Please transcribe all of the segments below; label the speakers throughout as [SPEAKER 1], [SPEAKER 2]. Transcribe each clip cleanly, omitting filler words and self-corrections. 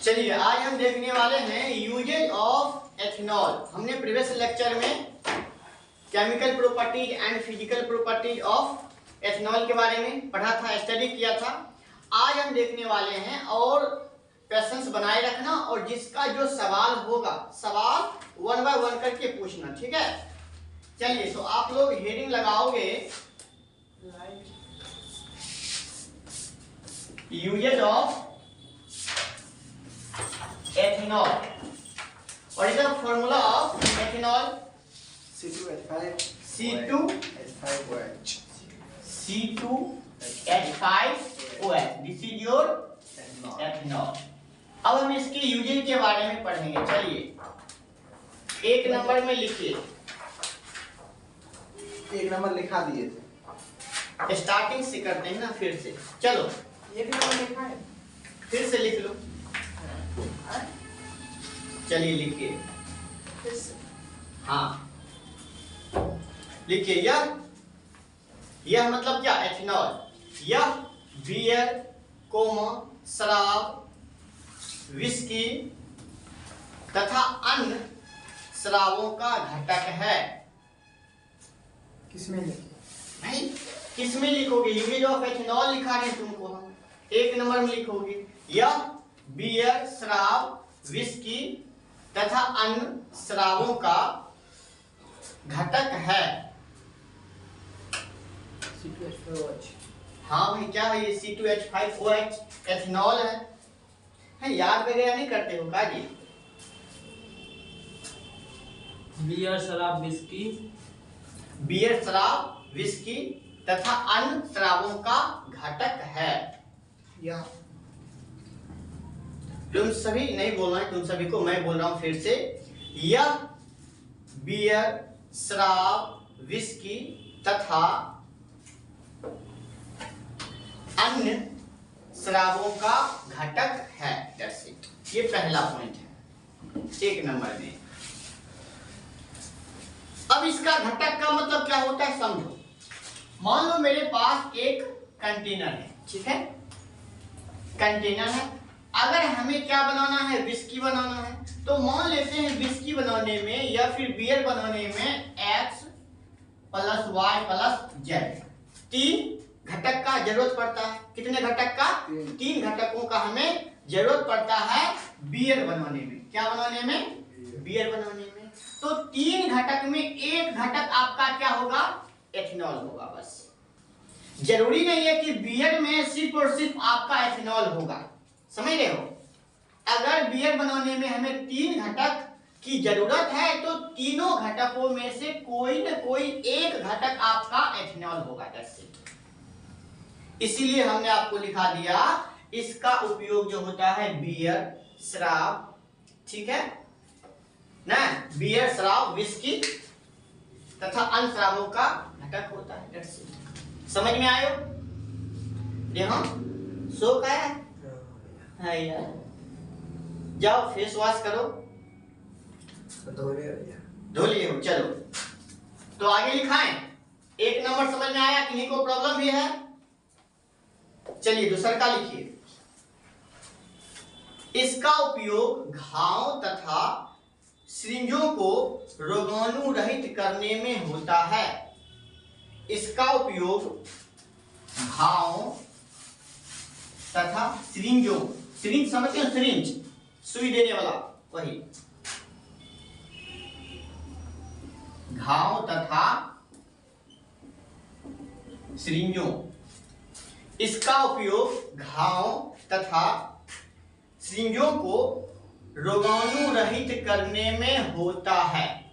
[SPEAKER 1] चलिए आज हम देखने वाले हैं यूजेज ऑफ एथेनॉल। हमने प्रीवियस लेक्चर में chemical properties and physical properties of ethanol के बारे में पढ़ा था, स्टडी किया था। आज हम देखने वाले हैं और क्वेश्चंस बनाए रखना और जिसका जो सवाल होगा सवाल वन बाय वन करके पूछना, ठीक है। चलिए तो आप लोग हेडिंग लगाओगे uses of ethanol. What is the formula of ethanol?
[SPEAKER 2] C2H5
[SPEAKER 1] C2H5OH. This is your ethanol. अब हम इसके यूजेज के बारे में पढ़ेंगे। चलिए एक नंबर में लिखिए।
[SPEAKER 2] एक नंबर लिखा दिए थे,
[SPEAKER 1] स्टार्टिंग से करते हैं ना, फिर से चलो
[SPEAKER 2] एक नंबर लिखा है,
[SPEAKER 1] फिर से लिख लो। चलिए लिखिए, हाँ लिखिए। यह मतलब क्या? एथेनॉल। यह बियर कोमा शराब, विस्की तथा अन्य शराबों का घटक है।
[SPEAKER 2] किसमें लिखे
[SPEAKER 1] भाई किसमें लिखोगे? यूजेज ऑफ एथेनॉल लिखा है तुमको, हम एक नंबर में लिखोगे। यह बियर शराब, विस्की तथा अन्य शराबों का घटक है।
[SPEAKER 2] C2H5OH।
[SPEAKER 1] हाँ भाई क्या है ये? C2H5OH एथेनॉल है। याद वगैरह नहीं करते हो का जी?
[SPEAKER 3] बियर शराब विस्की,
[SPEAKER 1] बियर शराब विस्की तथा अन्य शराबों का घटक है।
[SPEAKER 2] या
[SPEAKER 1] तुम सभी नहीं बोलना है, तुम सभी को मैं बोल रहा हूं फिर से। यह बियर शराब विस्की तथा अन्य शराबों का घटक है। That's it. ये पहला पॉइंट है एक नंबर में। अब इसका घटक का मतलब क्या होता है समझो। मान लो मेरे पास एक कंटेनर है, ठीक है, कंटेनर है। अगर हमें क्या बनाना है? विस्की बनाना है। तो मान लेते हैं विस्की बनाने में या फिर बियर बनाने में X + Y + Z तीन घटक का जरूरत पड़ता है। कितने घटक का? तीन घटकों का हमें जरूरत पड़ता है बियर बनाने में। क्या बनाने में? बियर बनाने में। तो तीन घटक में एक घटक आपका क्या होगा? एथेनॉल होगा। बस जरूरी नहीं है कि बियर में सिर्फ और सिर्फ आपका एथेनॉल होगा, समझ रहे हो। अगर बियर बनाने में हमें तीन घटक की जरूरत है तो तीनों घटकों में से कोई न कोई एक घटक आपका एथेनॉल होगा। इसीलिए हमने आपको लिखा दिया इसका उपयोग जो होता है बियर शराब, ठीक है ना, बियर शराब विस्की तथा अन्य शराबों का घटक होता है। समझ में आयो? देखो सो का है यार। जाओ फेस वॉश करो, धो लिए हो। चलो तो आगे लिखाएं। एक नंबर समझ में आया? किन्हीं को प्रॉब्लम भी है? चलिए दूसरा का लिखिए। इसका उपयोग घाव तथा सिरिंजों को रोगाणु रहित करने में होता है। इसका उपयोग घाव तथा सिरिंजों, सिरिंज समझते हो? सिरिंज सुई देने वाला, वही। घाव तथा सिरिंजों, इसका उपयोग घाव तथा सिरिंजों को रोगाणु रहित करने में होता है।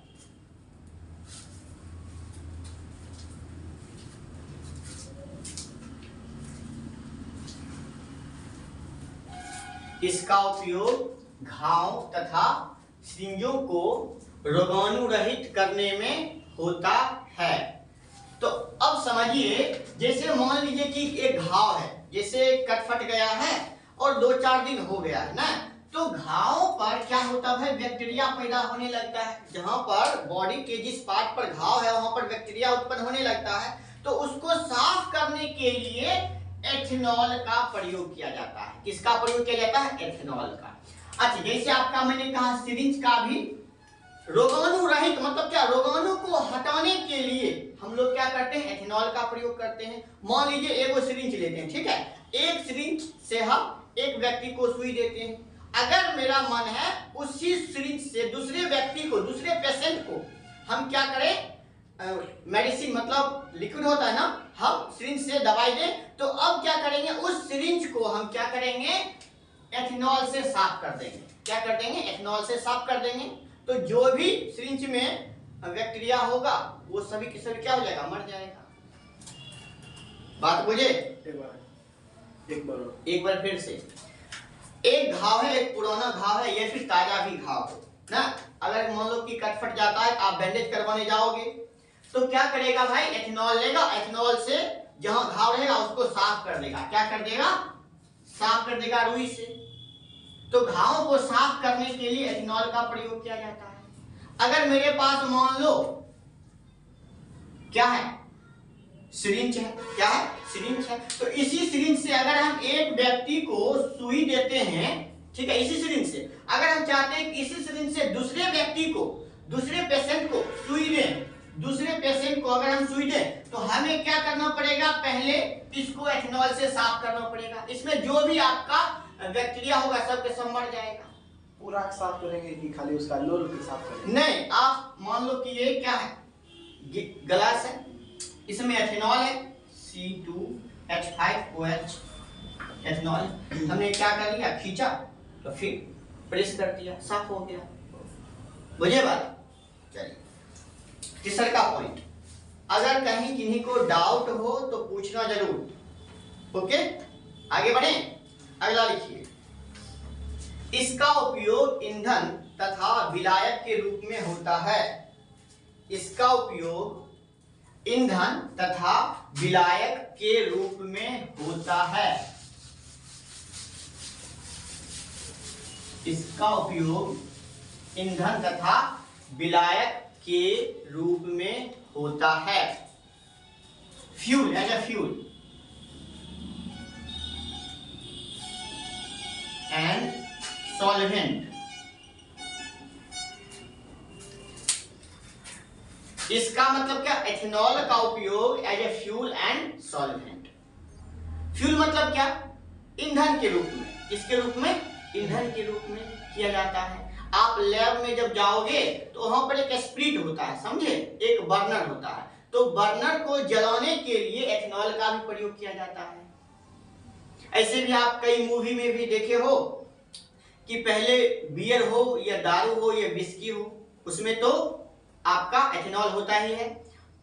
[SPEAKER 1] इसका उपयोग घाव तथा सिरिंजों को रोगाणु रहित करने में होता है। तो अब समझिए, जैसे मान लीजिए कि एक घाव है, जैसे कट फट गया है और 2-4 दिन हो गया है ना, तो घाव पर क्या होता है? बैक्टीरिया पैदा होने लगता है। जहां पर बॉडी के जिस पार्ट पर घाव है वहां पर बैक्टीरिया उत्पन्न होने लगता है। तो उसको साफ करने के लिए एथेनॉल का प्रयोग किया जाता है। किसका प्रयोग किया जाता है? एथेनॉल का। अच्छा, जैसे आपका मैंने कहा सिरिंज का भी रोगाणु रहित मतलब क्या, रोगाणु को हटाने के लिए हम लोग क्या करते हैं, एथेनॉल का प्रयोग करते हैं। मान लीजिए एगो सिरिंज लेते हैं, ठीक है, एक सिरिंज से हम एक व्यक्ति को सुई देते हैं। अगर मेरा मन है उसी सिरिंज से दूसरे व्यक्ति को, दूसरे पेशेंट को हम क्या करें, मेडिसिन मतलब लिक्विड होता है ना, हम सिरिंज से दवाई दें, तो अब क्या करेंगे, उस सिरिंज को हम क्या करेंगे, एथेनॉल से साफ कर देंगे। क्या कर देंगे, एथेनॉल से साफ कर देंगे। तो जो भी सिरिंज में बैक्टीरिया होगा वो सभी के सभी क्या हो जाएगा, मर जाएगा। बात बुझे? एक बार फिर से, एक घाव है, एक पुराना घाव है या फिर ताजा भी घाव हो ना, अगर मान लो कि कट फट जाता है, आप बैंडेज करवाने जाओगे तो क्या करेगा भाई, एथेनॉल लेगा, एथेनॉल से जहां घाव रहेगा उसको साफ कर देगा। क्या कर देगा, साफ कर देगा रुई से। तो घाव को साफ करने के लिए एथेनॉल का प्रयोग किया जाता है। अगर मेरे पास मान लो क्या है, सिरिंज है, क्या है, सिरिंज है, तो इसी सिरिंज से अगर हम एक व्यक्ति को सुई देते हैं, ठीक है, इसी सिरिंज से अगर हम चाहते हैं कि इसी सिरिंज से दूसरे व्यक्ति को, दूसरे पेशेंट को सुई दें, दूसरे पेशेंट को अगर हम सुई दें तो हमें क्या करना पड़ेगा, पहले इसको एथेनॉल से साफ करना पड़ेगा। इसमें जो भी आपका बैक्टीरिया होगा सब के सब मर जाएगा।
[SPEAKER 2] पूरा साफ करेंगे कि खाली उसका लोल के साफ करेंगे?
[SPEAKER 1] नहीं, आप मान लो कि ये क्या है, ग्लास है, इसमें एथेनॉल है C2H5OH एथेनॉल, हमने क्या कर लिया, खींचा तो फिर प्रेस कर दिया, साफ हो गया। बुझे बात? चलिए तीसरा का पॉइंट, अगर कहीं किन्हीं को डाउट हो तो पूछना जरूर। ओके, आगे बढ़े, अगला लिखिए, इसका उपयोग ईंधन तथा विलायक के रूप में होता है। इसका उपयोग ईंधन तथा विलायक के रूप में होता है। इसका उपयोग ईंधन तथा विलायक के रूप में होता है। Fuel, as a fuel and solvent. इसका मतलब क्या, एथेनॉल का उपयोग as a fuel and solvent. Fuel मतलब क्या, ईंधन के रूप में, किसके रूप में, ईंधन के रूप में किया जाता है। आप लैब में जब जाओगे तो वहां पर एक स्प्रिट होता है, समझे, एक बर्नर होता है, तो बर्नर को जलाने के लिए एथेनॉल का भी प्रयोग किया जाता है। ऐसे भी आप कई मूवी में भी देखे हो कि पहले बियर हो या दारू हो या विस्की हो, उसमें तो आपका एथेनॉल होता ही है।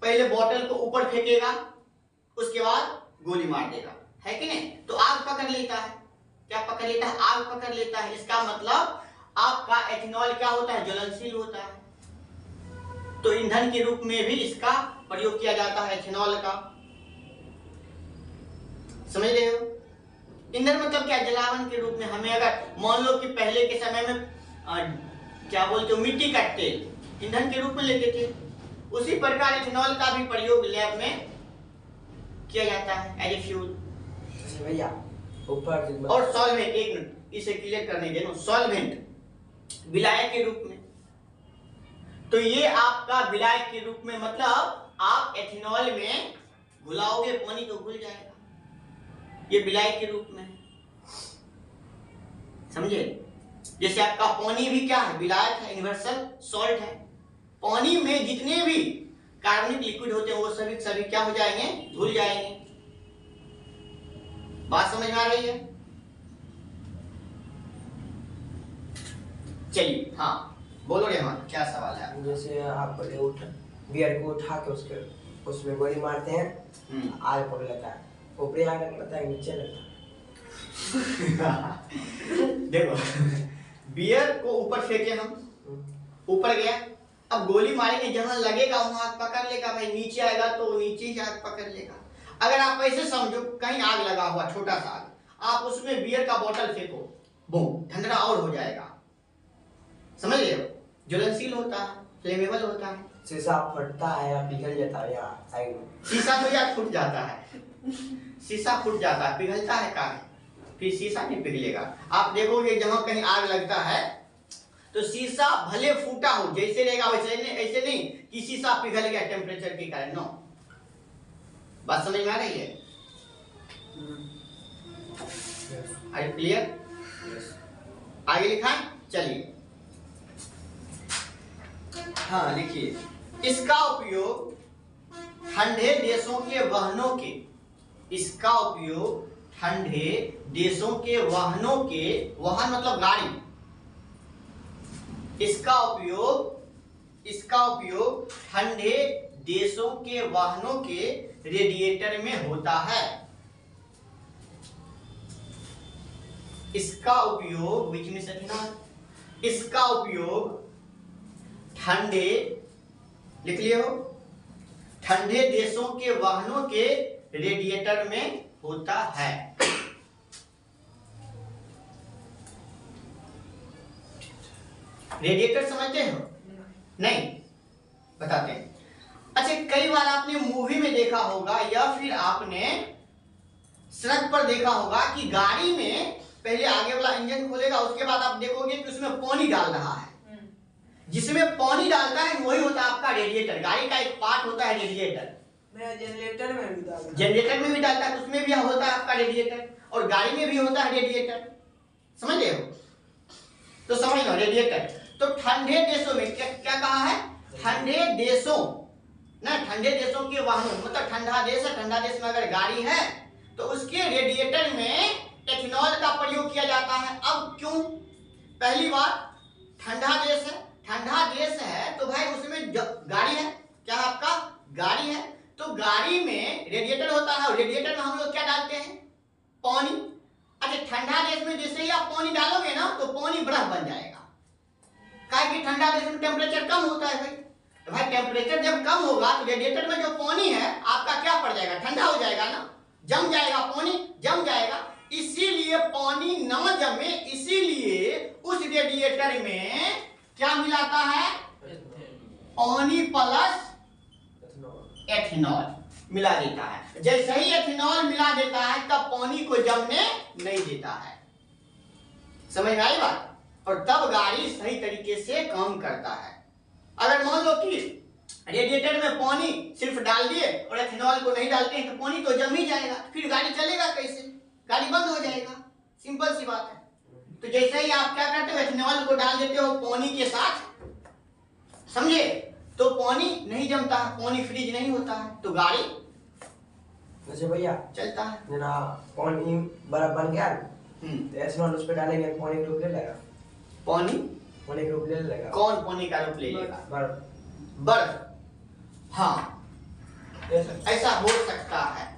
[SPEAKER 1] पहले बोतल को ऊपर फेंकेगा, उसके बाद गोली मार देगा, है कि नहीं, तो आग पकड़ लेता है। क्या पकड़ लेता है, आग पकड़ लेता है। इसका मतलब आपका एथेनॉल क्या होता है, ज्वलनशील होता है। तो ईंधन के रूप में भी इसका प्रयोग किया जाता है एथेनॉल का, समझ रहे हो। ईंधन मतलब क्या, जलावन के रूप में। हमें अगर मान लो कि पहले के समय में क्या बोलते हो, मिट्टी का तेल ईंधन के रूप में लेते थे, उसी प्रकार एथेनॉल का भी प्रयोग लैब में किया जाता है एज ए फ्यूल।
[SPEAKER 2] भैया ऊपर
[SPEAKER 1] और सॉल्वेंट, एक मिनट इसे क्लियर करने देना, सॉल्वेंट विलायक के रूप में। तो ये आपका विलायक के रूप में मतलब आप एथेनॉल में घुलाओगे पानी तो घुल जाएगा, ये विलायक के रूप में, समझे। जैसे आपका पानी भी क्या है, विलायक है, यूनिवर्सल सॉल्ट है। पानी में जितने भी कार्बनिक लिक्विड होते हैं वो सभी सभी क्या हो जाएंगे, घुल जाएंगे। बात समझ में आ रही है? चलिए, हाँ बोलो रेहमान, क्या सवाल है?
[SPEAKER 4] जैसे आप बियर को उठा के उसके उसमें गोली मारते हैं, आग पकड़ लेता है, ऊपरी आग लगता है, नीचे लगता
[SPEAKER 1] है। देखो, बियर को ऊपर फेंके हम, ऊपर गया, अब गोली मारेंगे जहां लगेगा वहां आग पकड़ लेगा भाई, नीचे आएगा तो नीचे ही आग पकड़ लेगा। अगर आप ऐसे समझो, कहीं आग लगा हुआ छोटा सा आग, आप उसमें बियर का बोतल फेंको, बूम, ठंडा और हो जाएगा, समझ रहे हो। ज्वलनशील होता है, फ्लेमेबल होता है।
[SPEAKER 4] शीशा फटता है या पिघल जाता है, या साइड में
[SPEAKER 1] शीशा तो यार फूट जाता है, शीशा फूट जाता है, पिघलता है कहाँ, फिर शीशा नहीं पिघलेगा। आप देखोगे जहां कहीं आग लगता है तो शीशा भले फूटा हो जैसे रहेगा वैसे नहीं, ऐसे नहीं कि शीशा पिघल गया टेम्परेचर के कारण, नो। बात समझ में आ रही है? Are you clear? आगे लिखा है, चलिए। हाँ लिखिए, इसका उपयोग ठंडे देशों के वाहनों के, इसका उपयोग ठंडे देशों के वाहनों के, वाहन मतलब गाड़ी, इसका उपयोग ठंडे देशों के वाहनों के रेडिएटर में होता है। इसका उपयोग बीच में सही ना, इसका उपयोग ठंडे, लिख लिए हो, ठंडे देशों के वाहनों के रेडिएटर में होता है। रेडिएटर समझते हो? नहीं, बताते हैं। अच्छा, कई बार आपने मूवी में देखा होगा या फिर आपने सड़क पर देखा होगा कि गाड़ी में पहले आगे वाला इंजन खोलेगा, उसके बाद आप देखोगे कि उसमें पानी डाल रहा है। जिसमें पानी डालता है वही होता है आपका रेडिएटर। गाड़ी का एक पार्ट होता है रेडिएटर।
[SPEAKER 4] जनरेटर में भी डालता है,
[SPEAKER 1] जनरेटर में भी डालता है, उसमें भी होता है आपका रेडिएटर, और गाड़ी में भी होता है रेडिएटर। समझ रहे हो? तो समझ लो रेडिएटर। तो ठंडे देशों में क्या क्या कहा है? ठंडे देशों ना, ठंडे देशों के वाहनों मतलब ठंडा देश है, ठंडा देश में अगर गाड़ी है तो उसके रेडिएटर में एथेनॉल का प्रयोग किया जाता है। अब क्यों? पहली बात, ठंडा देश है, ठंडा देश है तो भाई उसमें गाड़ी है, क्या आपका गाड़ी है, तो गाड़ी में रेडिएटर होता है, और रेडिएटर में हम लोग क्या डालते हैं? पानी। अच्छा, ठंडा देश में जैसे ही आप पानी डालोगे ना तो पानी बर्फ बन जाएगा। काहे कि ठंडा देश में टेम्परेचर कम होता है भाई। तो भाई टेम्परेचर जब कम होगा तो रेडिएटर में जो पानी है आपका क्या पड़ जाएगा? ठंडा हो जाएगा ना, जम जाएगा, पानी जम जाएगा। इसीलिए पानी न जमे, इसीलिए उस रेडिएटर में क्या मिलाता है? पानी प्लस एथेनॉल मिला देता है। जैसे ही एथेनॉल मिला देता है तब पानी को जमने नहीं देता है। समझ में आई बात? और तब गाड़ी सही तरीके से काम करता है। अगर मान लो कि रेडिएटर में पानी सिर्फ डाल दिए और एथेनॉल को नहीं डालते हैं तो पानी तो जम ही जाएगा, फिर गाड़ी चलेगा कैसे? गाड़ी बंद हो जाएगा। सिंपल सी बात है। तो जैसे ही आप क्या करते हो, एथेनॉल को डाल देते हो पानी के साथ, समझे, तो पानी नहीं जमता है, पानी फ्रीज नहीं होता है, तो गाड़ी
[SPEAKER 4] वैसे भैया
[SPEAKER 1] चलता है।
[SPEAKER 4] जना पानी बर्फ बन गया तो एथेनॉल उस पे डालेंगे, पानी का रूप ले लेगा।
[SPEAKER 1] पानी
[SPEAKER 4] का रूप ले लेगा।
[SPEAKER 1] कौन पानी का रूप ले लेगा?
[SPEAKER 4] बर्फ।
[SPEAKER 1] बर्फ, हाँ ऐसा हो सकता है।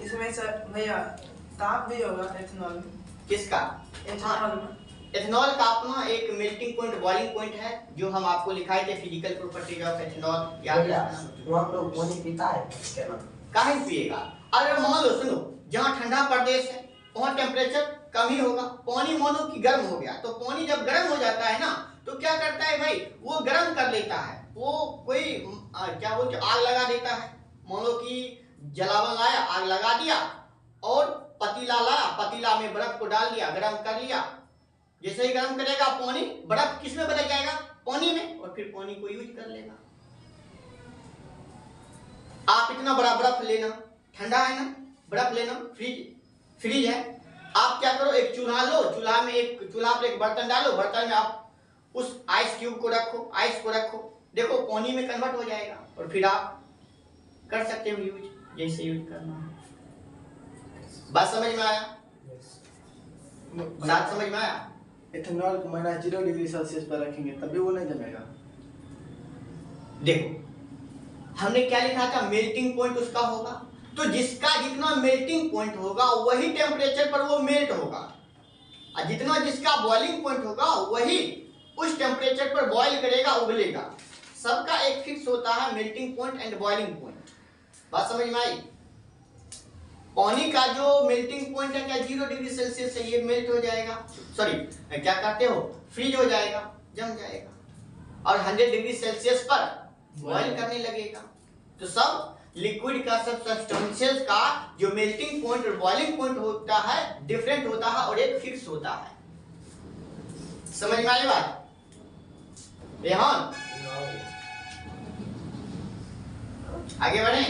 [SPEAKER 3] इसमें सर भैया ताप भी होगा एथेनॉल में।
[SPEAKER 1] किसका?
[SPEAKER 3] एथेनॉल में
[SPEAKER 1] एथेनॉल का अपना एक मेल्टिंग पॉइंट, बॉइलिंग पॉइंट है, जो हम आपको लिखाए थे फिजिकल प्रॉपर्टीज ऑफ एथेनॉल। याद रखना।
[SPEAKER 4] वहाँ लोग पानी पीता है क्या ना?
[SPEAKER 1] काहे पिएगा? अगर मान लो, सुनो, जहाँ ठंडा प्रदेश है वहाँ टेम्परेचर कम ही होगा, पानी मानो कि गर्म हो गया, तो पानी जब गर्म हो जाता है ना तो क्या करता है भाई, वो गर्म कर लेता है, वो कोई क्या बोलते आग लगा देता है। मान लो कि जलावन लाया, आग लगा दिया, और पतीला लाया, पतीला में बर्फ को डाल दिया, गर्म कर लिया। जैसे ही गर्म करेगा पानी, बर्फ किस में बदल जाएगा? पानी में, और फिर पानी को यूज कर लेगा। आप इतना बड़ा बर्फ लेना, ठंडा है ना, बर्फ लेना, फ्रीज है, आप क्या करो, एक चूल्हा लो, चूल्हा पर एक बर्तन डालो, बर्तन में आप उस आइस क्यूब को रखो, आइस को रखो, देखो पानी में कन्वर्ट हो जाएगा, और फिर आप कर सकते हो यूज, जैसे यूज करना है। बात समझ में आया? बात समझ में आया?
[SPEAKER 2] एथेनॉल को -0 डिग्री सेल्सियस पर रखेंगे तब भी वो नहीं जमेगा।
[SPEAKER 1] देखो हमने क्या लिखा था, मेल्टिंग पॉइंट उसका होगा, तो जिसका जितना मेल्टिंग पॉइंट होगा वही टेम्परेचर पर वो मेल्ट होगा, और जितना जिसका बॉइलिंग पॉइंट होगा वही उस टेम्परेचर पर बॉइल करेगा, उबलेगा। सबका एक फिक्स होता है melting point and boiling point. बात समझ में आई? पानी का जो मेल्टिंग पॉइंट है क्या 0 डिग्री सेल्सियस से ये मेल्ट हो जाएगा, सॉरी क्या कहते हो, फ्रीज हो जाएगा, जम जाएगा, और 100 डिग्री सेल्सियस पर बॉइल करने लगेगा। तो सब लिक्विड का सब सब्सटेंसेस का जो मेल्टिंग पॉइंट और बॉइलिंग पॉइंट होता है डिफरेंट होता है और एक फिक्स होता है। समझ में आई बात? रेहान आगे बढ़े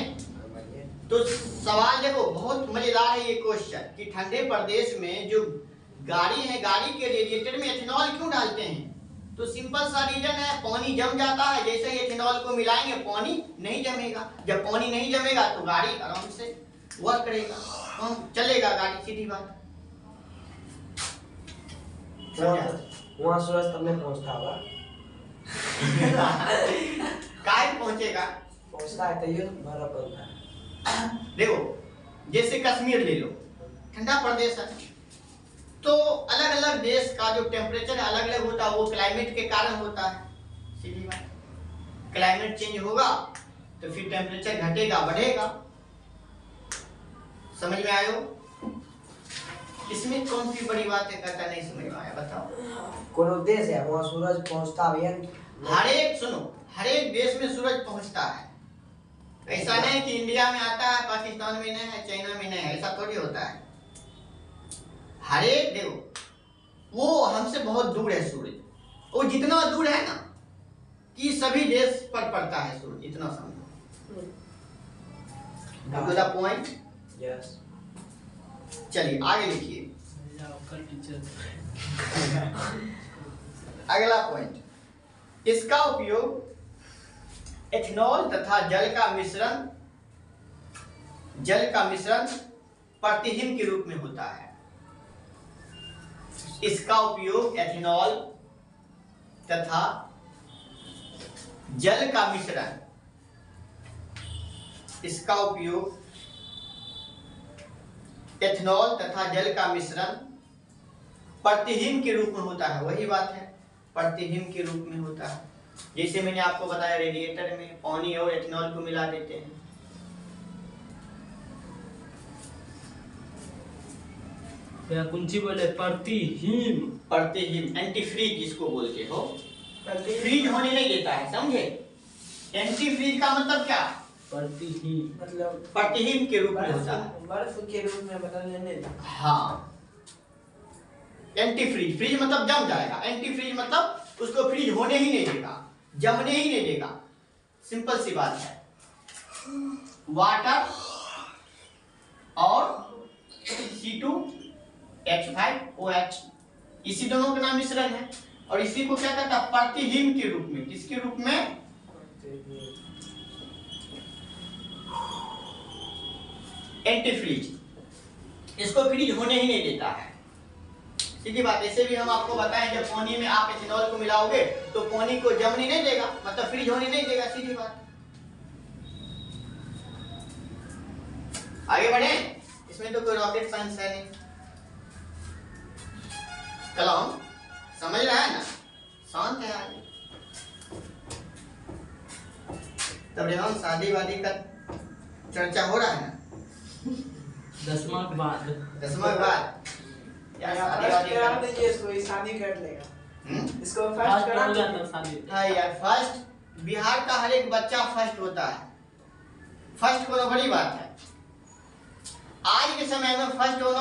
[SPEAKER 1] तो सवाल देखो बहुत मजेदार है ये क्वेश्चन कि ठंडे प्रदेश में जो गाड़ी है, गाड़ी के रेडिएटर में एथेनॉल क्यों डालते हैं? तो सिंपल सा रीजन है, पानी जम जाता है, जैसे ही एथेनॉल को मिलाएंगे पानी नहीं जमेगा, जब पानी नहीं जमेगा तो गाड़ी आराम से वर्क करेगा, चलेगा गाड़ी, सीधी बात।
[SPEAKER 4] वहाँ सूरज तब नहीं पहुँचता होगा।
[SPEAKER 1] काहे पहुंचेगा?
[SPEAKER 4] पहुँचता है तो ये भरा पड़ता है।
[SPEAKER 1] देखो जैसे कश्मीर ले लो, ठंडा प्रदेश है, तो अलग अलग देश का जो टेम्परेचर अलग अलग होता है, वो क्लाइमेट के कारण होता है, सीधी बात। क्लाइमेट चेंज होगा तो फिर टेम्परेचर घटेगा बढ़ेगा। समझ में आयो? इसमें कौन सी बड़ी बात है, कहता नहीं समझ में आया, बताओ।
[SPEAKER 4] कोनो देश है वहाँ सूरज पहुँचता भी है।
[SPEAKER 1] हर एक सुनो, हर एक देश में सूरज पहुंचता है। ऐसा नहीं कि इंडिया में आता है पाकिस्तान में नहीं है, चाइना में नहीं है, ऐसा थोड़ी होता है। हर एक देखो वो हमसे बहुत दूर है सूरज, वो जितना दूर है ना कि सभी देश पर पड़ता है सूरज, इतना समझो। Point
[SPEAKER 4] yes.
[SPEAKER 1] चलिए आगे लिखिए। अगला पॉइंट, इसका उपयोग एथेनॉल तथा जल का मिश्रण प्रतिहिम के रूप में होता है। इसका उपयोग एथेनॉल तथा जल का मिश्रण, इसका उपयोग एथेनॉल तथा जल का मिश्रण प्रतिहिम के रूप में होता है। वही बात है, प्रतिहिम के रूप में होता है। जैसे मैंने आपको बताया रेडिएटर में पानी और एथेनॉल को मिला देते हैं।
[SPEAKER 5] कुंची बोले
[SPEAKER 1] प्रतिहिम एंटी फ्रीज जिसको बोलते हो, फ्रीज होने नहीं देता है, समझे? एंटी फ्रीज का मतलब क्या?
[SPEAKER 5] प्रतिहिम
[SPEAKER 3] मतलब
[SPEAKER 1] प्रतिहिम के रूप में होता है,
[SPEAKER 3] बर्फ के रूप में बदलने नहीं।
[SPEAKER 1] हाँ। एंटी फ्रीज, फ्रीज मतलब जम जाएगा, एंटी फ्रीज मतलब उसको फ्रीज होने ही नहीं देगा, जमने ही नहीं देगा। सिंपल सी बात है। वाटर और C2H5OH, इसी दोनों का नाम मिश्रण है और इसी को क्या कहता है? प्रतिहिम के रूप में। किसके रूप में? Anti freeze. इसको फ्रीज होने ही नहीं देता है, सीधी बात। ऐसे भी हम आपको बताएं जब पानी में आप एथेनॉल को मिलाओगे तो पानी को जमने नहीं देगा, मतलब फ्रीज होने नहीं देगा, सीधी बात। आगे बढ़े, इसमें तो कोई रॉकेट साइंस है नहीं। कलाम समझ रहा है ना, शांत है आगे। तब रेहान शादी वादी का चर्चा हो रहा है ना?
[SPEAKER 5] 10वां के बाद
[SPEAKER 1] 10वां के बाद
[SPEAKER 3] या फर्स्ट करा दीजिए इसको, ये शादी कर लेगा। इसको फर्स्ट करा
[SPEAKER 5] जाता शादी।
[SPEAKER 1] हाँ यार, फर्स्ट बिहार का हर एक बच्चा फर्स्ट होता है। फर्स्ट होना बड़ी बात है, आज के समय में फर्स्ट होना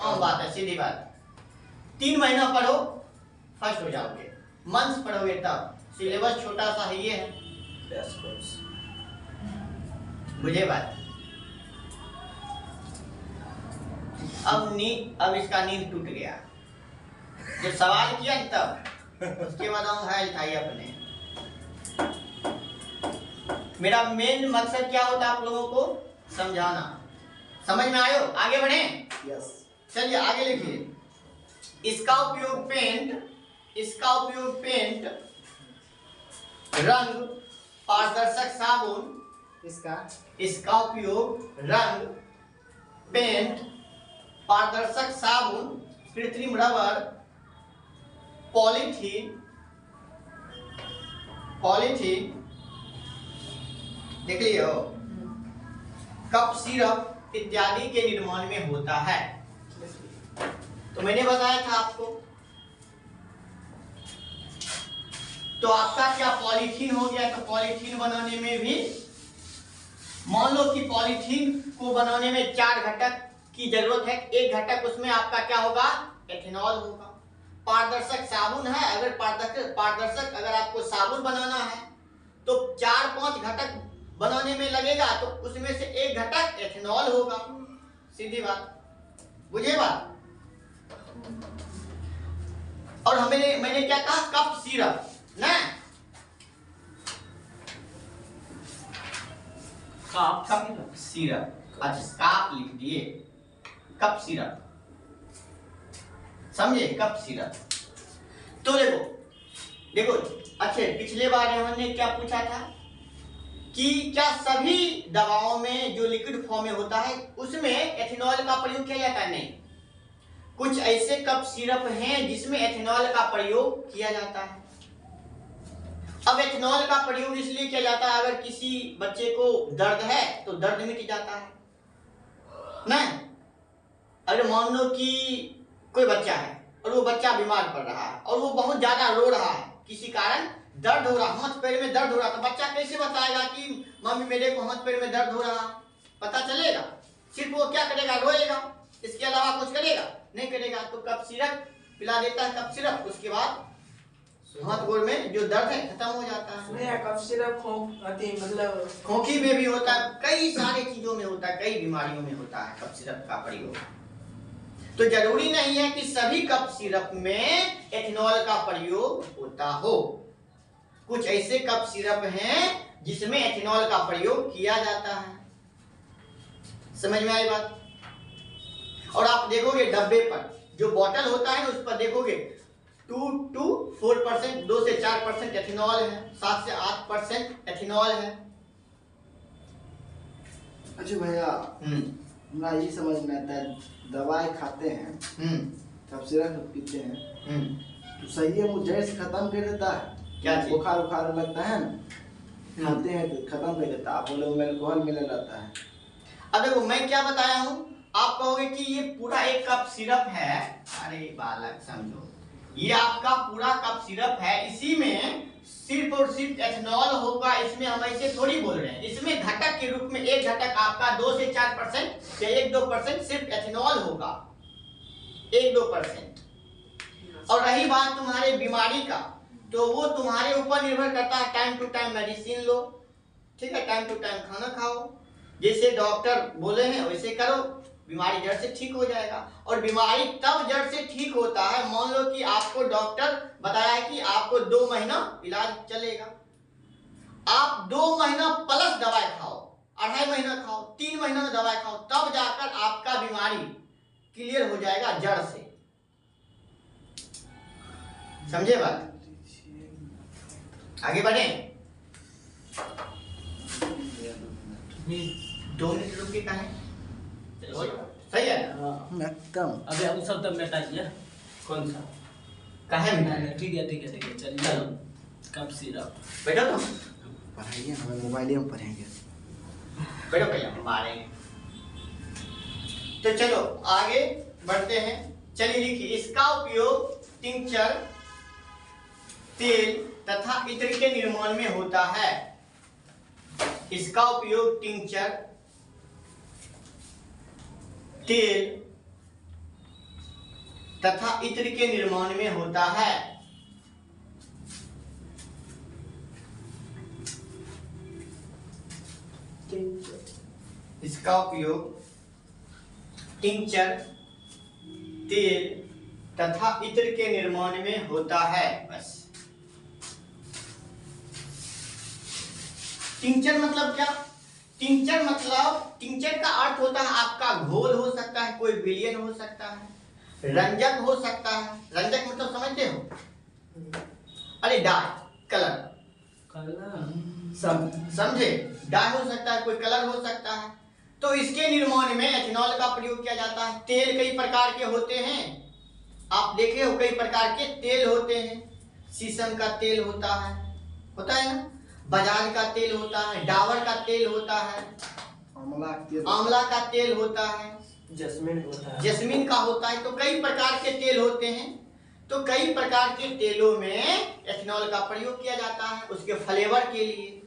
[SPEAKER 1] आम बात है, सीधी बात। 3 महीना पढ़ो फर्स्ट हो जाओगे, मंथ्स पढ़ोगे तब। सिलेबस छोटा सा ही है, मुझे बात। अब इसका नींद टूट गया। जब सवाल किया तब उसके बाद हम घायल था अपने। मेरा मेन मकसद क्या होता है? आप लोगों को समझाना। समझ में आयो? आगे बढ़े।
[SPEAKER 2] यस।
[SPEAKER 1] चलिए आगे लिखिए। इसका उपयोग पेंट, रंग, पारदर्शक साबुन, इसका उपयोग रंग, पेंट, पारदर्शक साबुन, कृत्रिम रबर, पॉलीथीन देख लियो, कप सिरप इत्यादि के निर्माण में होता है। तो मैंने बताया था आपको। तो आपका क्या पॉलीथीन हो गया, तो पॉलीथीन बनाने में भी मान लो कि पॉलीथीन को बनाने में 4 घटक की जरूरत है, एक घटक उसमें आपका क्या होगा, एथेनॉल होगा। पारदर्शक साबुन है, अगर पारदर्शक अगर आपको साबुन बनाना है तो 4-5 घटक बनाने में लगेगा, तो उसमें से एक घटक एथेनॉल होगा। सीधी बात, बुझे बात। और मैंने क्या कहा, कप सिरप ना, कप सिरप। अच्छा काप लिख दिए, कप सिरप, समझे, कप सिरप। तो देखो अच्छे, पिछले बार हमने क्या पूछा था कि क्या सभी दवाओं में जो लिक्विड फॉर्म में होता है उसमें एथेनॉल का प्रयोग किया जाता है? नहीं, कुछ ऐसे कप सिरप हैं जिसमें एथेनॉल का प्रयोग किया जाता है। अब एथेनॉल का प्रयोग इसलिए किया जाता है, अगर किसी बच्चे को दर्द है तो दर्द मिट जाता है ना। अगर मान लो कि कोई बच्चा है और वो बच्चा बीमार पड़ रहा है और वो बहुत ज्यादा रो रहा है, किसी कारण दर्द हो रहा, हाथ पैर में दर्द हो रहा, तो बच्चा कैसे बताएगा कि मम्मी मेरे को हाथ पैर में दर्द हो रहा? पता चलेगा? सिर्फ वो क्या करेगा, रोएगा, इसके अलावा कुछ करेगा नहीं करेगा। तो कप सिरप पिला देता है, कप सिरप, उसके बाद हाथ गोड़ में जो दर्द है खत्म हो जाता है।
[SPEAKER 3] नहीं, कफ सिरप मतलब
[SPEAKER 1] खोखी में भी होता है, कई सारी चीजों में होता है, कई बीमारियों में होता है कप सिरप का प्रयोग। तो जरूरी नहीं है कि सभी कप सिरप में एथेनॉल का प्रयोग होता हो। कुछ ऐसे कप सिरप हैं जिसमें एथेनॉल का प्रयोग किया जाता है। समझ में आई बात? और आप देखोगे डब्बे पर जो बोतल होता है ना, उस पर देखोगे 2 to 4%, 2 से 4% एथेनॉल है, 7 से 8% एथेनॉल है।
[SPEAKER 2] अच्छा भैया, ना ये समझ में आता है, दवाई खाते हैं, कप सिरप पीते हैं, तो सही है, वो जड़ से खत्म कर देता है?
[SPEAKER 1] क्या चीज?
[SPEAKER 2] बुखार लगता है ना, खाते हैं तो खत्म कर देता है। आप बोले में अल्कोहल मिला रहता है।
[SPEAKER 1] अब देखो मैं क्या बताया हूँ, आप कहोगे कि ये पूरा एक कप सिरप है। अरे बालक समझो, ये आपका पूरा कप सिरप है, इसी में सिर्फ और सिर्फ एथेनॉल होगा। इसमें हम ऐसे थोड़ी बोल रहे हैं, इसमें घटक के रूप में एक घटक आपका 2 से 4% या 1-2% सिर्फ एथेनॉल होगा, 1-2%। और रही बात तुम्हारे बीमारी का, तो वो तुम्हारे ऊपर निर्भर करता है। टाइम टू टाइम मेडिसिन लो, ठीक है, टाइम टू टाइम खाना खाओ, जैसे डॉक्टर बोले हैं वैसे करो, बीमारी जड़ से ठीक हो जाएगा। और बीमारी तब जड़ से ठीक होता है, मान लो कि आपको डॉक्टर बताया है कि आपको 2 महीना इलाज चलेगा, आप 2 महीना प्लस दवाई खाओ, 2.5 महीना खाओ, 3 महीना में दवाई खाओ, तब जाकर आपका बीमारी क्लियर हो जाएगा जड़ से। समझे बात? आगे बढ़े? 2 मिनट रुक के कहें, सही है ना?
[SPEAKER 2] एकदम।
[SPEAKER 5] अबे वो सब तो मिटाइए। कौन सा?
[SPEAKER 1] कहे
[SPEAKER 5] नहीं, ठीक है चलिए चलो। कप सिरप
[SPEAKER 1] बैठो तुम,
[SPEAKER 2] पढ़ाइए, हमें मोबाइल में पढ़ेंगे।
[SPEAKER 1] बैठो भैया, हम आ रहे हैं। तो चलो आगे बढ़ते हैं। चलिए लिखिए, इसका उपयोग टिंचर, तेल तथा इत्र के निर्माण में होता है। इसका उपयोग टिंचर, तेल तथा इत्र के निर्माण में होता है। इसका उपयोग टिंचर, तेल तथा इत्र के निर्माण में होता है। बस। टिंचर मतलब क्या? टिंचर मतलब, टिंचर का अर्थ होता है आपका घोल हो सकता है, कोई विलयन हो सकता है, रंजक हो सकता है। रंजक मतलब समझते हो? अरे डाई, कलर, समझे? डाई हो सकता है, कोई कलर हो सकता है। तो इसके निर्माण में एथेनॉल का प्रयोग किया जाता है। तेल कई प्रकार के होते हैं, आप देखे हो, कई प्रकार के तेल होते हैं। शीशम का तेल होता है ना, बजाज का तेल होता है, डाबर का तेल होता है, आंवला का तेल होता है, जैस्मिन का होता है। तो कई प्रकार के तेल होते हैं। तो कई प्रकार के तेलों में एथेनॉल का प्रयोग किया जाता है उसके फ्लेवर के लिए।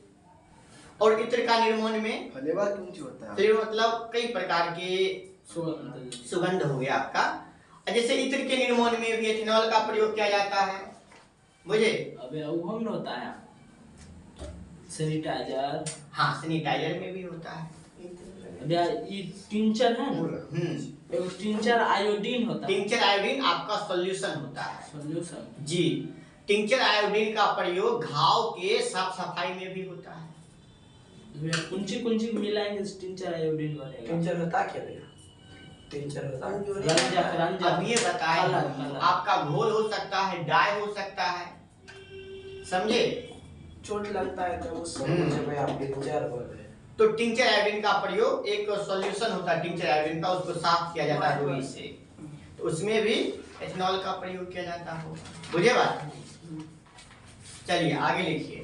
[SPEAKER 1] और इत्र का निर्माण में
[SPEAKER 2] फ्लेवर क्यों ची होता है?
[SPEAKER 1] फ्लेवर मतलब कई प्रकार के सुगंध हो गया आपका। जैसे इत्र के निर्माण में भी एथेनॉल का प्रयोग किया जाता है, बुझे?
[SPEAKER 5] अबे वो हम होता है सैनिटाइजर।
[SPEAKER 1] हाँ, सैनिटाइजर में भी होता है।
[SPEAKER 5] अबे ये टिंचर है ना, एक टिंचर आयोडीन होता है।
[SPEAKER 1] टिंचर आयोडीन आपका सॉल्यूशन होता है।
[SPEAKER 5] सॉल्यूशन
[SPEAKER 1] जी, टिंचर आयोडीन का प्रयोग घाव के साफ सफाई में भी होता है।
[SPEAKER 5] कुंची मिलाएंगे टिंचर आयोडीन बनेगा।
[SPEAKER 4] टिंचर होता क्या भैया? टिंचर होता
[SPEAKER 5] रंजक
[SPEAKER 1] अब ये बताए
[SPEAKER 5] कलर।
[SPEAKER 1] आपका घोल हो सकता है, डाई हो सकता है, समझे?
[SPEAKER 3] चोट लगता है तो उसको
[SPEAKER 4] भैया आप टिंचर बोल रहे हैं।
[SPEAKER 1] तो टिंचर आयोडीन का प्रयोग एक सॉल्यूशन होता है टिंचर आयोडीन का, उसको साफ किया जाता है रुई से, तो उसमें भी एथेनॉल का प्रयोग किया जाता हो। बुझे बात? चलिए आगे लिखिए।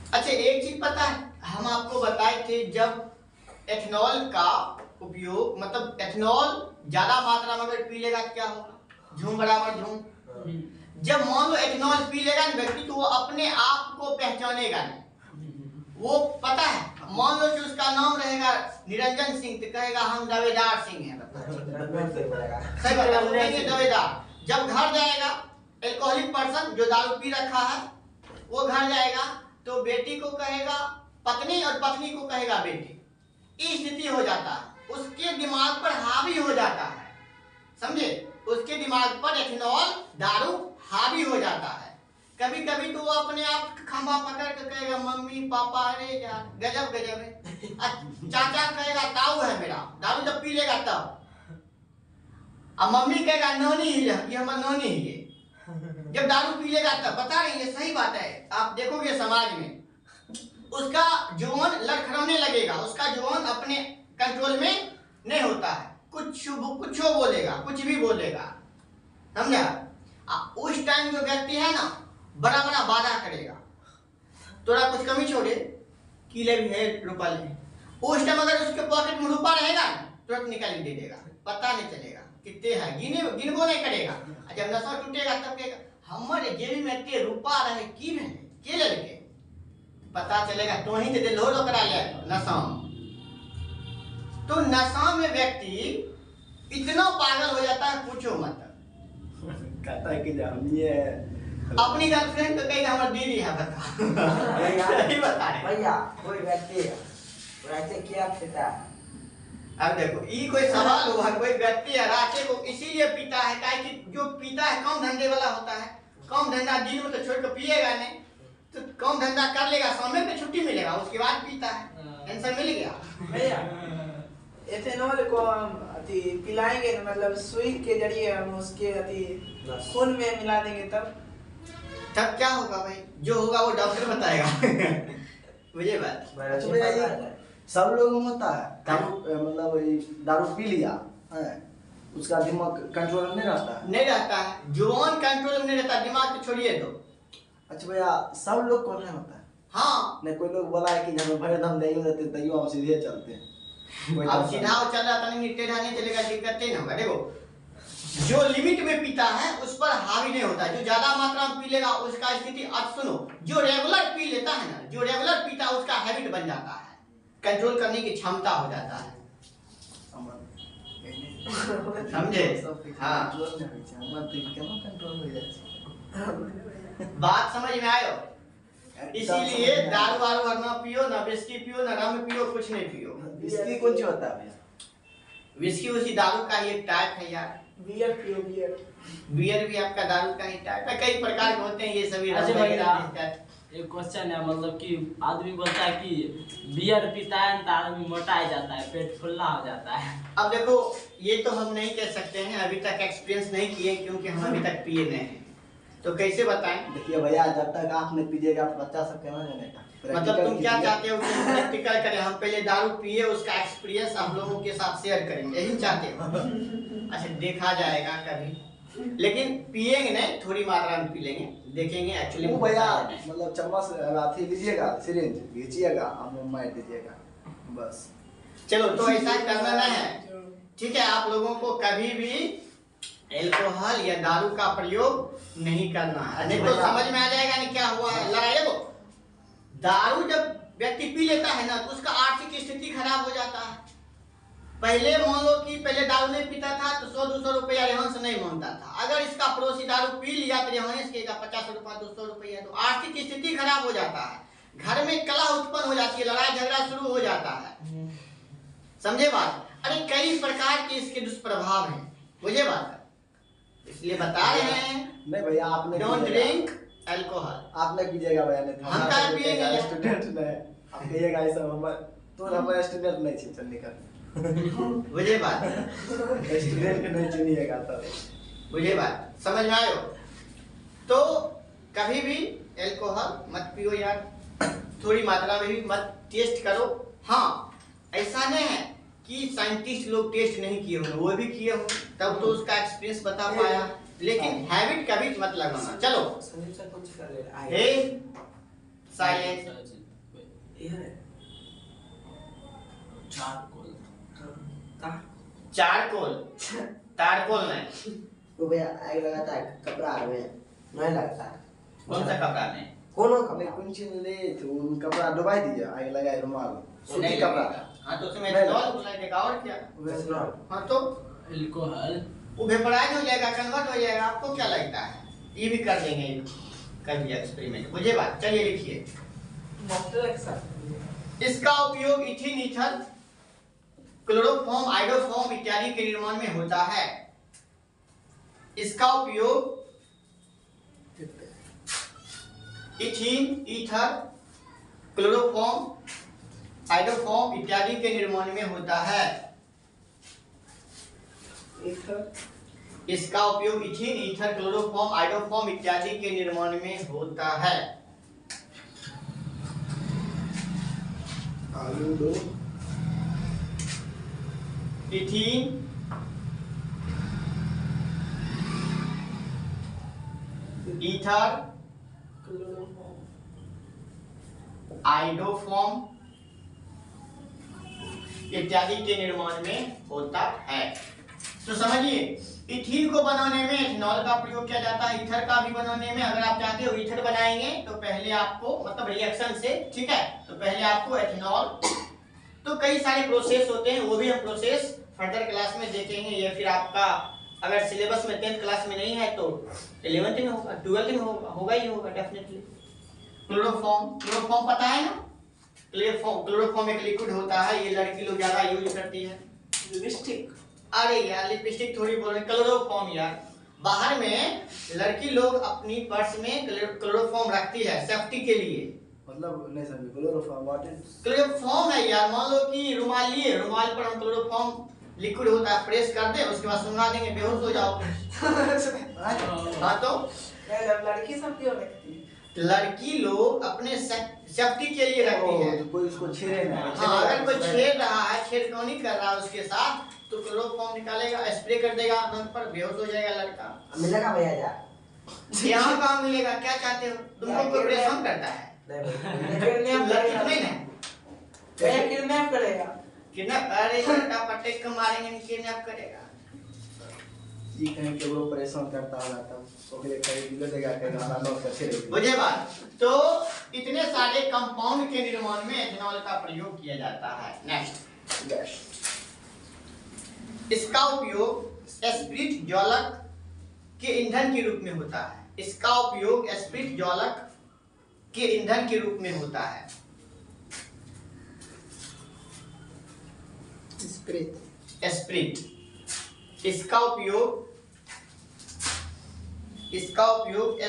[SPEAKER 1] अच्छा, एक चीज पता है, हम आपको बताए थे जब एथेनॉल का उपयोग, मतलब एथेनॉल ज्यादा मात्रा में अगर पी लेगा तो क्या होगा? झूम बराबर झूम। जब मान लो एथेनॉल पी लेगा ना व्यक्ति, तो वो अपने आप को पहचानेगा नहीं। वो पता है, मान लो कि उसका नाम रहेगा निरंजन सिंह, तो कहेगा हम दवेदार सिंह हैं। सही बता, वो कहेंगे दवेदार। जब घर जाएगा एल्कोहलिक पर्सन जो दारू पी रखा है, वो घर जाएगा तो बेटी को कहेगा पत्नी और पत्नी को कहेगा बेटी। इस स्थिति हो जाता है, उसके दिमाग पर हावी हो जाता है, समझे? उसके दिमाग पर एथेनॉल दारू हावी हो जाता है। कभी कभी तो वो अपने आप खंभा पकड़ के कहेगा मम्मी पापा, अरे यार गजब गजब है। चाचा कहेगा ताऊ है मेरा, दारू जब पी लेगा तब। अब मम्मी कहेगा नोनी ही है, ये हमारा नोनी ही है। जब दारू पी लेगा तब। बता रही है, सही बात है। आप देखोगे समाज में उसका जुबान लड़खड़ाने लगेगा, उसका जुबान अपने कंट्रोल में नहीं होता है, कुछ बोलेगा, कुछ भी बोलेगा, समझा? उस टाइम जो व्यक्ति है ना, बड़ा बड़ा वादा करेगा, थोड़ा कुछ कमी छोड़े किले भी है रुपये है। उस टाइम अगर उसके पॉकेट में रुपया रहेगा ना, तुरंत निकाल दे देगा, पता नहीं चलेगा कितने है, गिनबो नहीं करेगा। जब नशा टूटेगा तब कहेगा हमारे जेबी में इतने रुपया रहे की में के लड़के, पता चलेगा तो ही दे लो करा लिया नशा। तो नशा में व्यक्ति इतना पागल हो जाता है, पूछो मत।
[SPEAKER 2] कहता है कि हम ये
[SPEAKER 1] अपनी गर्लफ्रेंड को कहेगा हमारी दीदी है, बता नहीं बता रहे
[SPEAKER 4] भैया कोई व्यक्ति रास्ते क्या पीता है?
[SPEAKER 1] अब देखो ये कोई सवाल हुआ, कोई व्यक्ति है रास्ते को इसीलिए पीता है काहे कि जो पीता है कम धंधे वाला होता है, कम धंधा दिन में तो छोड़ के पिएगा नहीं, तो कम धंधा कर लेगा, समय पे छुट्टी मिलेगा, उसके बाद पीता है, आंसर मिल गया।
[SPEAKER 3] भैया एथेनॉल को हम अति पिलाएंगे ना, मतलब सुई के जरिए हम उसके अति खून में मिला देंगे
[SPEAKER 1] तब क्या होगा भाई? जो होगा वो डॉक्टर बताएगा। मुझे बात
[SPEAKER 2] अच्छा भैया, ये सब लोगों में होता है दारू, मतलब दारू पी लिया है, उसका दिमाग कंट्रोल में नहीं रहता है?
[SPEAKER 1] नहीं रहता है, जुबान कंट्रोल में नहीं रहता, दिमाग तो छोड़िए तो।
[SPEAKER 2] अच्छा भैया, सब लोग को नहीं होता है?
[SPEAKER 1] हाँ,
[SPEAKER 2] नहीं, कोई लोग बोला है कि जब भरे दम नहीं होते तैयो हम सीधे चलते हैं।
[SPEAKER 1] अब सीधा चल रहा था नहीं, टेढ़ा नहीं चलेगा, दिक्कत नहीं होगा। देखो जो लिमिट में पीता है उस पर हावी नहीं होता, जो ज्यादा मात्रा में पी लेगा उसका स्थिति। अब सुनो, जो रेगुलर पी लेता है ना, जो रेगुलर पीता है उसका हैबिट बन जाता है, कंट्रोल करने की क्षमता हो जाता है, समझे? हाँ, बात समझ में आयो? इसीलिए दारू वारू ना पियो, ना विस्की पियो, ना रम पियो, कुछ नहीं पियो।
[SPEAKER 2] इसकी कौन सी होता है भैया?
[SPEAKER 1] विस्की उसी दारू का ही एक टाइप है यार।
[SPEAKER 3] बियर पियो, बियर
[SPEAKER 1] बियर भी आपका दारू का ही टाइप है, कई प्रकार के होते हैं ये सभी।
[SPEAKER 5] अच्छा भैया, एक क्वेश्चन है, मतलब कि आदमी बोलता है कि बियर पीता है तो आदमी मोटा जाता है, पेट फुल्ला हो जाता है।
[SPEAKER 1] अब देखो ये तो हम नहीं कह सकते हैं, अभी तक एक्सपीरियंस नहीं किए क्योंकि हम अभी तक पिए नहीं हैं, तो कैसे बताएं?
[SPEAKER 2] देखिए भैया, जब तक आप नहीं पीजिएगा तो बच्चा सब कहना जानेगा।
[SPEAKER 1] मतलब तुम क्या चाहते हो कि हम प्रैक्टिकल करें, हम पहले दारू पिए उसका एक्सपीरियंस आप लोगों के साथ शेयर करेंगे, यही चाहते हो? अच्छा, देखा जाएगा कभी, लेकिन पिएंगे नहीं, थोड़ी मात्रा में पी लेंगे, देखेंगे एक्चुअली।
[SPEAKER 2] वो भैया मतलब चम्मच अथी लीजिएगा, सिरिंज खींचिएगा, हम मार दीजिएगा बस।
[SPEAKER 1] चलो, तो ऐसा करना नहीं है, ठीक है? आप लोगों को कभी भी एल्कोहल या दारू का प्रयोग नहीं करना है। नहीं तो समझ में आ जाएगा नहीं क्या हुआ है। लड़ाई को दारू जब व्यक्ति पी लेता है ना तो उसका आर्थिक स्थिति खराब हो जाता है। पहले मान लो कि पहले दारू नहीं पीता था तो 100-200 रुपया रेहन से नहीं मांगता था। अगर इसका पड़ोसी दारू पी लिया तो रेहन से 50 रुपया 200 रुपया, तो आर्थिक स्थिति खराब हो जाता है, घर में कलह उत्पन्न हो जाती है, लड़ाई झगड़ा शुरू हो जाता है। समझे बात? अरे कई प्रकार के इसके दुष्प्रभाव हैं, बुझे बात? इसलिए बता रहे हैं
[SPEAKER 2] नहीं भैया आपने
[SPEAKER 1] डोंट ड्रिंक अल्कोहल।
[SPEAKER 2] आपने कीजिएगा भैया, नहीं
[SPEAKER 1] हम का पिएंगे
[SPEAKER 2] स्टूडेंट नहीं आप कहिएगा ऐसा हम तो हमारे स्टूडेंट नहीं छी, चल निकल।
[SPEAKER 1] बुझे बात?
[SPEAKER 2] स्टूडेंट के नहीं चुनिएगा तब।
[SPEAKER 1] बुझे बात? समझ में आयो? तो कभी भी अल्कोहल मत पियो यार, थोड़ी मात्रा में भी मत टेस्ट करो। हाँ, ऐसा नहीं है कि साइंटिस्ट लोग टेस्ट नहीं किए होंगे, वो भी किए होंगे तब तो उसका एक्सपीरियंस बता पाया, लेकिन हैबिट कभी मत लगाना। चलो
[SPEAKER 4] संदीप सर कुछ कर ले रहा
[SPEAKER 1] हे साइलेंस। चारकोल, तारकोल नहीं।
[SPEAKER 4] वो भैया आग लगाता है कपड़ा में नहीं लगता है।
[SPEAKER 1] कौन सा कपड़ा नहीं?
[SPEAKER 4] कौन
[SPEAKER 2] हमने
[SPEAKER 4] कपड़ा?
[SPEAKER 2] कुछ ले तो कपड़ा डुबाई दीजिए, आगे लगाए रुमाल सूती
[SPEAKER 1] नहीं
[SPEAKER 2] कपड़ा।
[SPEAKER 1] लगेगा। हाँ तो उसमें
[SPEAKER 2] नहीं
[SPEAKER 1] एथेनॉल घुला देगा और क्या? हाँ तो
[SPEAKER 5] अल्कोहल
[SPEAKER 1] वो वेपराइज हो जाएगा, कन्वर्ट हो जाएगा। आपको क्या लगता है? ये भी कर देंगे कभी एक्सपेरिमेंट। मुझे बात, चलिए लिखिए। इसका उपयोग इथिन, ईथर, क्लोरोफॉर्म, आइडोफॉर्म इत्यादि के निर्माण में होता है। इसका उपयोग इथिन, ईथर, क्लोरोफॉर्म, आइडोफॉर्म इत्यादि के निर्माण में होता है। इसका उपयोग इथिन, ईथर, क्लोरोफॉर्म, आइडोफॉर्म इत्यादि के निर्माण में होता है।
[SPEAKER 2] आलू दो
[SPEAKER 1] इथिन, ईथर, आइडोफॉर्म इत्यादि के निर्माण में होता है। तो समझिए, इथिन को बनाने में एथेनॉल का प्रयोग किया जाता है। ईथर का भी बनाने में, अगर आप चाहते हो ईथर बनाएंगे तो पहले आपको मतलब रिएक्शन से, ठीक है, तो पहले आपको एथेनॉल, तो कई सारे प्रोसेस होते हैं, वो भी हम प्रोसेस फर्दर क्लास में देखेंगे। या फिर आपका अगर सिलेबस में 10th क्लास में नहीं है तो 11th में होगा, 12th में होगा ही होगा डेफिनेटली। क्लोरोफॉर्म पता है ना? क्लोरोफॉर्म एक लिक्विड होता है, ये लड़की लोग ज्यादा यूज करती है।
[SPEAKER 3] लिपस्टिक।
[SPEAKER 1] अरे यार लिपस्टिक थोड़ी बोल रहे, क्लोरोफॉर्म यार। बाहर में लड़की लोग अपनी पर्स में क्लोरोफॉर्म रखती है सेफ्टी के लिए।
[SPEAKER 2] मतलब नहीं समझे क्लोरोफॉर्म व्हाट इज?
[SPEAKER 1] क्लोरोफॉर्म है यार, मान लो कि रुमाल लिए, रुमाल पर हम क्लोरोफॉर्म लिक्विड होता है, प्रेस कर दे, उसके बाद सुंघा देंगे, बेहोश हो जाओ। हाँ तो
[SPEAKER 3] लड़की सब क्यों रखती है?
[SPEAKER 1] लड़की लोग अपने सेफ्टी के लिए रखती है।
[SPEAKER 2] तो कोई उसको छेड़े ना।
[SPEAKER 1] हाँ, अगर कोई छेड़ रहा है, छेड़खानी कर रहा है उसके साथ, तो क्लोरोफॉर्म निकालेगा, स्प्रे कर देगा नोक पर, बेहोश हो जाएगा लड़का।
[SPEAKER 4] मिलेगा भैया जा?
[SPEAKER 1] यहाँ कहाँ मिलेगा? क्या चाहते हो? तुमको कोई परेशान करता है?
[SPEAKER 3] किडनैप
[SPEAKER 1] नहीं ना?
[SPEAKER 3] किडनैप करेगा।
[SPEAKER 1] किडनैप? अरे लड़का पटेक को मारेंगे नहीं, किडनैप करेगा।
[SPEAKER 2] ये कहीं के वो परेशान करता होगा तब ओकरे कहीं दिलो देगा के गाना नोट कर छेड़े।
[SPEAKER 1] मुझे बात, तो इतने सारे कंपाउंड के निर्माण में एथेनॉल का प्रयोग किया जाता है। नेक्स्ट, इसका उपयोग स्प्रिट ज्वालक के ईंधन के रूप में होता है। इसका उपयोग स्प्रिट ज्वालक के ईंधन के रूप में होता है। स्प्रिट, इसका उपयोग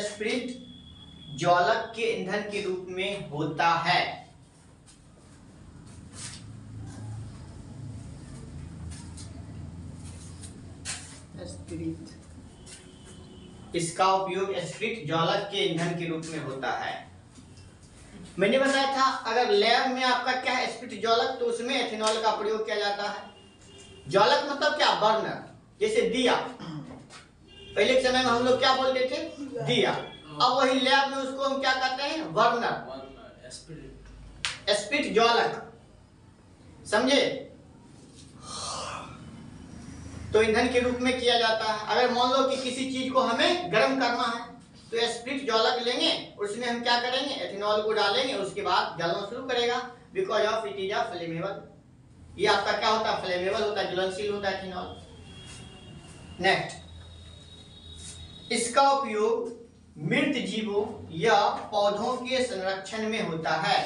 [SPEAKER 1] स्प्रिट ज्वालक के ईंधन के रूप में होता है। इसका उपयोग स्प्रिट ज्वालक के ईंधन के रूप में होता है। मैंने बताया था अगर लैब में आपका क्या है स्प्रिट ज्वालक, तो उसमें एथेनॉल का प्रयोग किया जाता है। ज्वालक मतलब क्या? बर्नर, जैसे दिया। पहले के समय में हम लोग क्या बोलते थे? दिया। अब वही लैब में उसको हम क्या कहते हैं? बर्नर, स्प्रिट ज्वालक। समझे? तो ईंधन के रूप में किया जाता है। अगर मान लो कि किसी चीज को हमें गर्म करना है तो स्प्रिट ज्वालक लेंगे, उसमें हम क्या करेंगे, एथेनॉल को डालेंगे, उसके बाद जलना शुरू करेगा, because of it is a flammable. ये आपका क्या होता है, फ्लेमेबल होता है, ज्वलनशील होता है एथेनॉल। नेक्स्ट, इसका उपयोग मृत जीवों या पौधों के संरक्षण में होता है।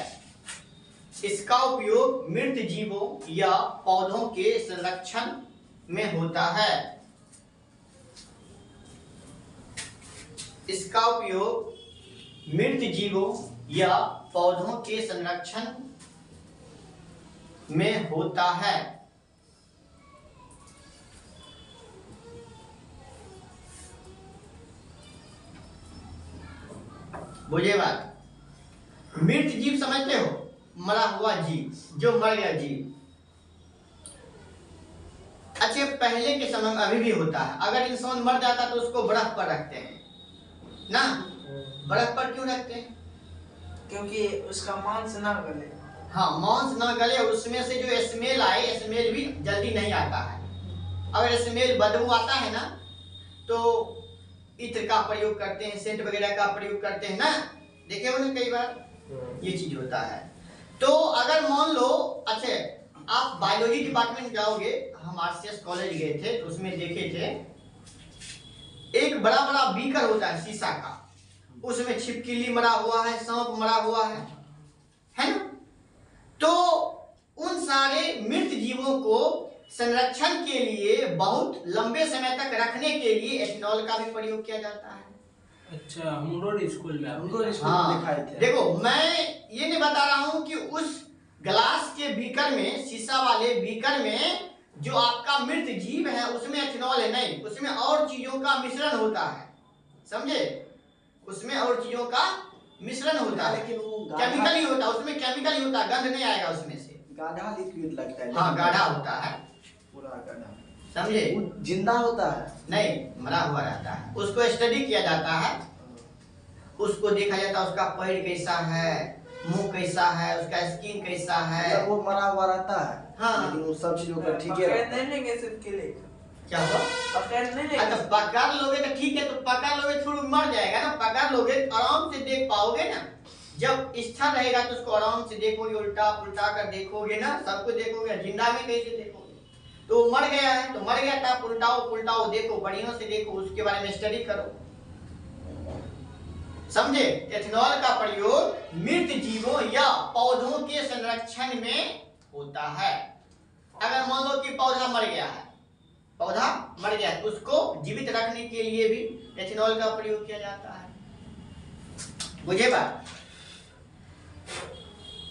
[SPEAKER 1] इसका उपयोग मृत जीवों या पौधों के संरक्षण में होता है। इसका उपयोग मृत जीवों या पौधों के संरक्षण में होता है। बुझे बात? मृत जीव समझते हो, मरा हुआ जीव, जो मर गया जीव। अच्छे, पहले के समय में अभी भी होता है, अगर इंसान मर जाता तो उसको बर्फ पर रखते हैं ना। बर्फ पर क्यों रखते हैं?
[SPEAKER 3] क्योंकि उसका मांस ना गले।
[SPEAKER 1] हाँ, मांस ना गले, उसमें से जो स्मेल आए, स्मेल भी जल्दी नहीं आता है। अगर स्मेल बदबू आता है ना तो इत्र का प्रयोग करते हैं, सेंट वगैरह का प्रयोग करते हैं ना, देखे हो ना कई बार, ये चीज होता है। तो अगर मान लो, अच्छा आप बायोलॉजी डिपार्टमेंट जाओगे, हम आरसीएस कॉलेज गए थे तो उसमें देखे थे एक बड़ा बड़ा बीकर होता है शीशा का, उसमें छिपकली मरा हुआ है, सांप मरा हुआ है ना। तो उन सारे मृत जीवों को संरक्षण के लिए, बहुत लंबे समय तक रखने के लिए एथेनॉल का भी प्रयोग किया जाता है।
[SPEAKER 5] अच्छा, हम रोड स्कूल में
[SPEAKER 2] हाँ, दिखाए थे।
[SPEAKER 1] देखो, मैं ये नहीं बता रहा हूं कि उस ग्लास के बीकर में, शीशा वाले बीकर में जो आपका मृत जीव है उसमें एथेनॉल है, नहीं, उसमें और चीजों का मिश्रण होता है, समझे? उसमें और चीजों का मिश्रण होता है,
[SPEAKER 2] लेकिन वो
[SPEAKER 1] केमिकल ही होता है, उसमें केमिकल ही होता है, गंध नहीं आएगा उसमें से।
[SPEAKER 2] गाढ़ा लिक्विड लगता है।
[SPEAKER 1] हाँ, गाढ़ा होता है,
[SPEAKER 2] पूरा गाढ़ा,
[SPEAKER 1] समझे?
[SPEAKER 2] वो जिंदा होता है,
[SPEAKER 1] नहीं, मरा हुआ रहता है। उसको स्टडी किया जाता है, उसको देखा जाता है, उसका पैर कैसा है, मुंह कैसा है, उसका स्किन कैसा है।
[SPEAKER 2] मतलब वो मरा हुआ रहता है।
[SPEAKER 1] हाँ।
[SPEAKER 2] लेकिन वो सब चीजों का ठीक है।
[SPEAKER 3] पकड़ नहीं लेंगे सिर्फ के लिए,
[SPEAKER 1] क्या हुआ?
[SPEAKER 3] पकड़ नहीं
[SPEAKER 1] अच्छा,
[SPEAKER 3] लेंगे।
[SPEAKER 1] पकड़ लोगे तो ठीक है, तो पकड़ लोगे थोड़ा मर जाएगा ना, पकड़ लोगे आराम से देख पाओगे ना। जब स्थिर रहेगा तो उसको आराम से देखोगे, उल्टा पुल्टा कर देखोगे ना, सबको देखोगे, जिंदा में कैसे देखोगे? तो मर गया है तो मर गया था, उल्टाओ पुल्टाओ देखो, बढ़िया से देखो, उसके बारे में स्टडी करो, समझे? एथेनॉल का प्रयोग मृत जीवों या पौधों के संरक्षण में होता है। अगर मान लो कि पौधा मर गया है, पौधा मर गया तो उसको जीवित रखने के लिए भी एथेनॉल का प्रयोग किया जाता है। बुझे बात?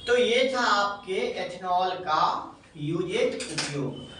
[SPEAKER 1] तो ये था आपके एथेनॉल का यूजेज, उपयोग।